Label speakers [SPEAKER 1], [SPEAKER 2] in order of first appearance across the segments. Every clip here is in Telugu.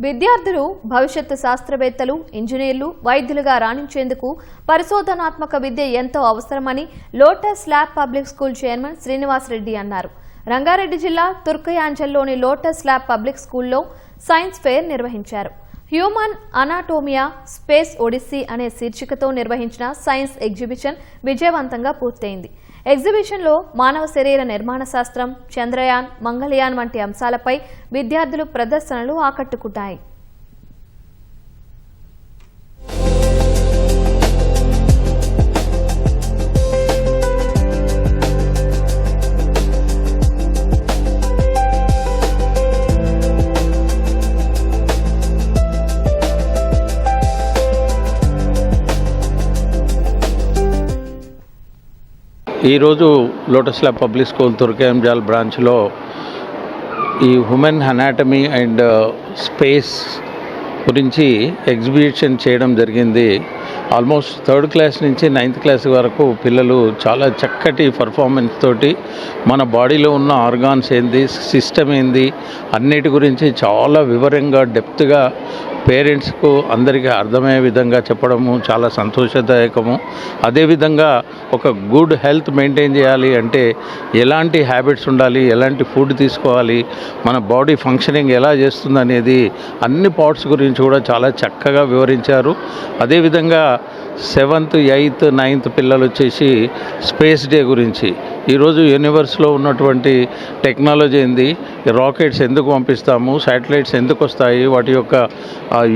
[SPEAKER 1] విద్యార్థులు భవిష్యత్తు శాస్త్రవేత్తలు, ఇంజనీర్లు, వైద్యులుగా రాణించేందుకు పరిశోధనాత్మక విద్య ఎంతో అవసరమని lotus lab public school chairman Srinivas Reddy అన్నారు. రంగారెడ్డి జిల్లా తుర్కయాంజల్లోని లోటస్ ల్యాబ్ పబ్లిక్ స్కూల్లో సైన్స్ ఫెయిర్ నిర్వహించారు. హ్యూమన్ అనాటోమియా స్పేస్ ఒడిస్సీ అనే శీర్షికతో నిర్వహించిన సైన్స్ ఎగ్జిబిషన్ విజయవంతంగా పూర్తయింది. ఎగ్జిబిషన్లో మానవ శరీర నిర్మాణ శాస్త్రం, చంద్రయాన్, మంగళయాన్ వంటి అంశాలపై విద్యార్థులు ప్రదర్శనలు ఆకట్టుకున్నాయి.
[SPEAKER 2] ఈరోజు lotus lab public school Turkayamjal బ్రాంచ్లో ఈ హ్యూమన్ అనాటమీ అండ్ స్పేస్ గురించి ఎగ్జిబిషన్ చేయడం జరిగింది. ఆల్మోస్ట్ 3rd క్లాస్ నుంచి 9th క్లాస్ వరకు పిల్లలు చాలా చక్కటి పర్ఫార్మెన్స్ తోటి మన బాడీలో ఉన్న ఆర్గాన్స్ ఏంది, సిస్టమ్ ఏంది అన్నిటి గురించి చాలా వివరంగా డెప్త్గా పేరెంట్స్కు అందరికీ అర్థమయ్యే విధంగా చెప్పడము చాలా సంతోషదాయకము. అదేవిధంగా ఒక గుడ్ హెల్త్ మెయింటైన్ చేయాలి అంటే ఎలాంటి హ్యాబిట్స్ ఉండాలి, ఎలాంటి ఫుడ్ తీసుకోవాలి, మన బాడీ ఫంక్షనింగ్ ఎలా చేస్తుంది అనేది అన్ని పార్ట్స్ గురించి కూడా చాలా చక్కగా వివరించారు. అదేవిధంగా 7th, 8th, 9th పిల్లలు వచ్చేసి స్పేస్ డే గురించి, ఈరోజు యూనివర్స్లో ఉన్నటువంటి టెక్నాలజీ ఏంది, రాకెట్స్ ఎందుకు పంపిస్తాము, శాటిలైట్స్ ఎందుకు వస్తాయి, వాటి యొక్క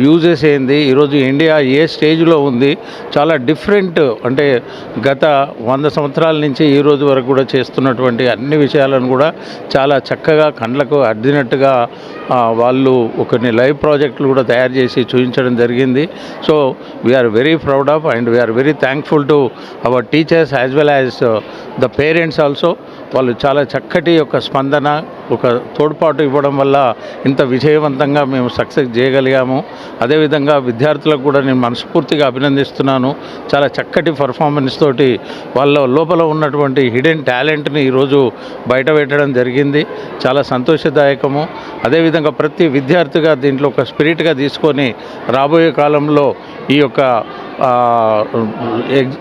[SPEAKER 2] యూజెస్ ఏంది, ఈరోజు ఇండియా ఏ స్టేజ్లో ఉంది, చాలా డిఫరెంట్ అంటే గత 100 సంవత్సరాల నుంచి ఈ రోజు వరకు కూడా చేస్తున్నటువంటి అన్ని విషయాలను కూడా చాలా చక్కగా కండ్లకు అద్దినట్టుగా వాళ్ళు కొన్ని లైవ్ ప్రాజెక్టులు కూడా తయారు చేసి చూపించడం జరిగింది. So we are very proud of and we are very thankful to our teachers as well as the parents also. వాళ్ళు చాలా చక్కటి ఒక స్పందన, ఒక తోడ్పాటు ఇవ్వడం వల్ల ఇంత విజయవంతంగా మేము సక్సెస్ చేయగలిగాము. అదేవిధంగా విద్యార్థులకు కూడా నేను మనస్ఫూర్తిగా అభినందిస్తున్నాను. చాలా చక్కటి పర్ఫార్మెన్స్ తోటి వాళ్ళ లోపల ఉన్నటువంటి హిడెన్ టాలెంట్ని ఈరోజు బయట పెట్టడం జరిగింది. చాలా సంతోషదాయకము. అదేవిధంగా ప్రతి విద్యార్థిగా దీంట్లో ఒక స్పిరిట్గా తీసుకొని రాబోయే కాలంలో ఈ యొక్క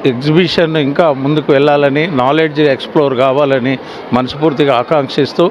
[SPEAKER 2] ఎగ్జిబిషన్ ఇంకా ముందుకు వెళ్ళాలని, నాలెడ్జ్ ఎక్స్ప్లోర్ కావాలని మనస్ఫూర్తిగా ఆకాంక్షిస్తూ